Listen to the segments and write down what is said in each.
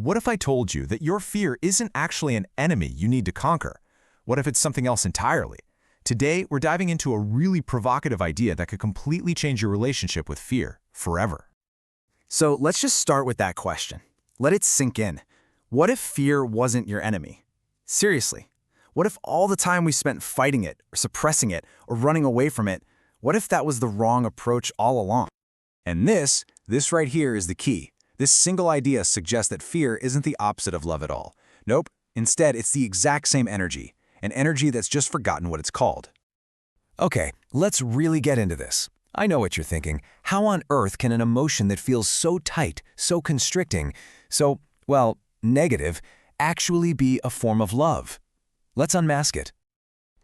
What if I told you that your fear isn't actually an enemy you need to conquer? What if it's something else entirely? Today, we're diving into a really provocative idea that could completely change your relationship with fear forever. So let's just start with that question. Let it sink in. What if fear wasn't your enemy? Seriously, what if all the time we spent fighting it, or suppressing it, or running away from it, what if that was the wrong approach all along? And this right here is the key. This single idea suggests that fear isn't the opposite of love at all. Nope, instead it's the exact same energy, an energy that's just forgotten what it's called. Okay, let's really get into this. I know what you're thinking. How on earth can an emotion that feels so tight, so constricting, so, well, negative, actually be a form of love? Let's unmask it.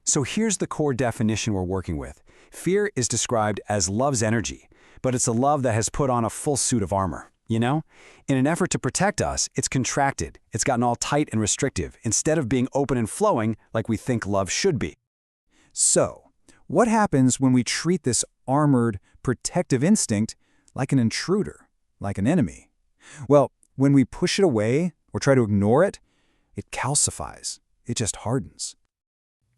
So here's the core definition we're working with. Fear is described as love's energy, but it's a love that has put on a full suit of armor. You know? In an effort to protect us, it's contracted. It's gotten all tight and restrictive, instead of being open and flowing like we think love should be. So, what happens when we treat this armored, protective instinct like an intruder, like an enemy? Well, when we push it away or try to ignore it, it calcifies. It just hardens.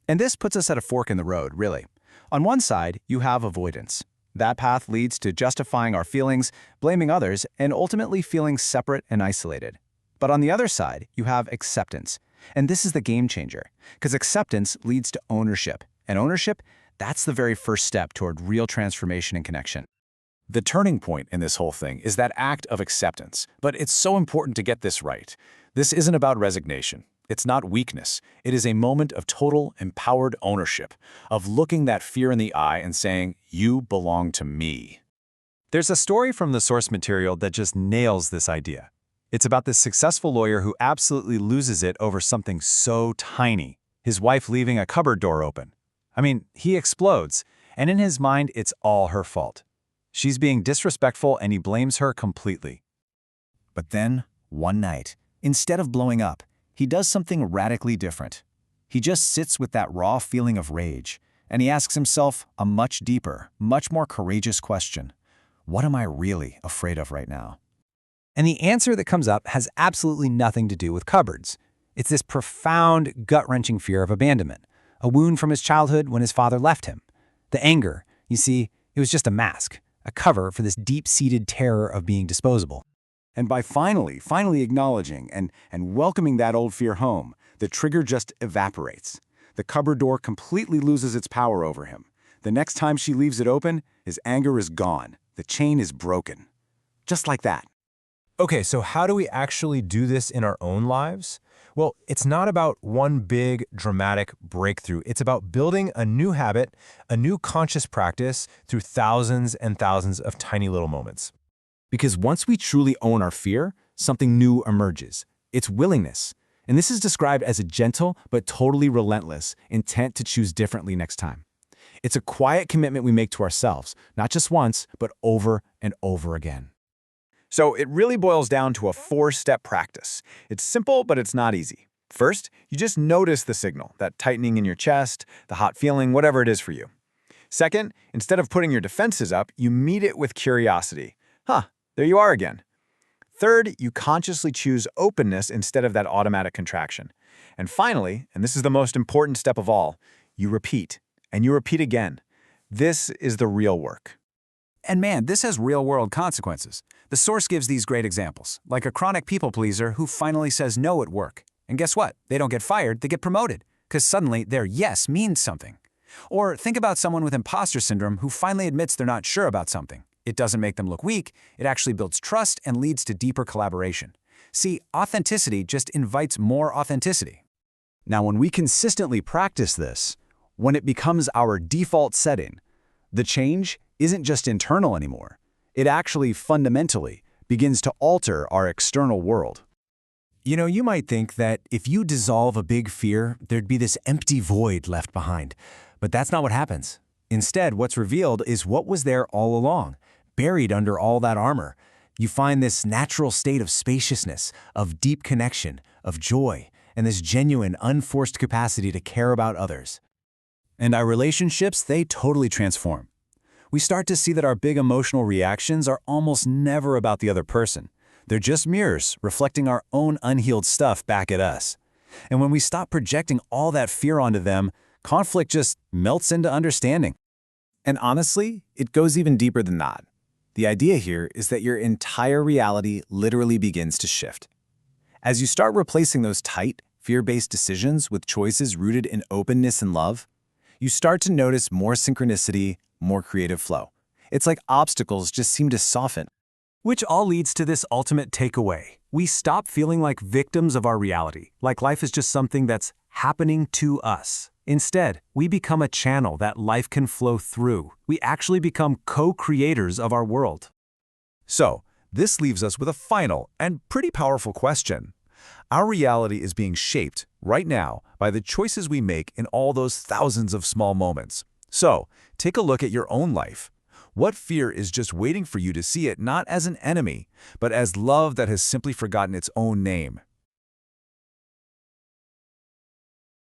And this puts us at a fork in the road, really. On one side, you have avoidance. That path leads to justifying our feelings, blaming others, and ultimately feeling separate and isolated. But on the other side, you have acceptance. And this is the game changer, because acceptance leads to ownership. And ownership, that's the very first step toward real transformation and connection. The turning point in this whole thing is that act of acceptance. But it's so important to get this right. This isn't about resignation. It's not weakness. It is a moment of total, empowered ownership, of looking that fear in the eye and saying, "You belong to me." There's a story from the source material that just nails this idea. It's about this successful lawyer who absolutely loses it over something so tiny, his wife leaving a cupboard door open. I mean, he explodes, and in his mind, it's all her fault. She's being disrespectful, and he blames her completely. But then, one night, instead of blowing up, he does something radically different. He just sits with that raw feeling of rage, and he asks himself a much deeper, much more courageous question. What am I really afraid of right now? And the answer that comes up has absolutely nothing to do with cupboards. It's this profound, gut-wrenching fear of abandonment, a wound from his childhood when his father left him. The anger, you see, it was just a mask, a cover for this deep-seated terror of being disposable. And by finally acknowledging and welcoming that old fear home, the trigger just evaporates. The cupboard door completely loses its power over him. The next time she leaves it open, his anger is gone. The chain is broken. Just like that. Okay, so how do we actually do this in our own lives? Well, it's not about one big, dramatic breakthrough. It's about building a new habit, a new conscious practice through thousands and thousands of tiny little moments. Because once we truly own our fear, something new emerges. It's willingness. And this is described as a gentle but totally relentless intent to choose differently next time. It's a quiet commitment we make to ourselves, not just once, but over and over again. So it really boils down to a 4-step practice. It's simple, but it's not easy. First, you just notice the signal, that tightening in your chest, the hot feeling, whatever it is for you. Second, instead of putting your defenses up, you meet it with curiosity. There you are again. Third, you consciously choose openness instead of that automatic contraction. And finally, and this is the most important step of all, you repeat, and you repeat again. This is the real work. And man, this has real-world consequences. The source gives these great examples, like a chronic people-pleaser who finally says no at work. And guess what? They don't get fired, they get promoted, because suddenly their yes means something. Or think about someone with imposter syndrome who finally admits they're not sure about something. It doesn't make them look weak, it actually builds trust and leads to deeper collaboration. See, authenticity just invites more authenticity. Now, when we consistently practice this, when it becomes our default setting, the change isn't just internal anymore. It actually fundamentally begins to alter our external world. You know, you might think that if you dissolve a big fear, there'd be this empty void left behind. But that's not what happens. Instead, what's revealed is what was there all along, buried under all that armor. You find this natural state of spaciousness, of deep connection, of joy, and this genuine, unforced capacity to care about others. And our relationships, they totally transform. We start to see that our big emotional reactions are almost never about the other person. They're just mirrors reflecting our own unhealed stuff back at us. And when we stop projecting all that fear onto them, conflict just melts into understanding. And honestly, it goes even deeper than that. The idea here is that your entire reality literally begins to shift. As you start replacing those tight, fear-based decisions with choices rooted in openness and love, you start to notice more synchronicity, more creative flow. It's like obstacles just seem to soften. Which all leads to this ultimate takeaway. We stop feeling like victims of our reality, like life is just something that's happening to us. Instead, we become a channel that life can flow through. We actually become co-creators of our world. So, this leaves us with a final and pretty powerful question. Our reality is being shaped, right now, by the choices we make in all those thousands of small moments. So, take a look at your own life. What fear is just waiting for you to see it not as an enemy, but as love that has simply forgotten its own name?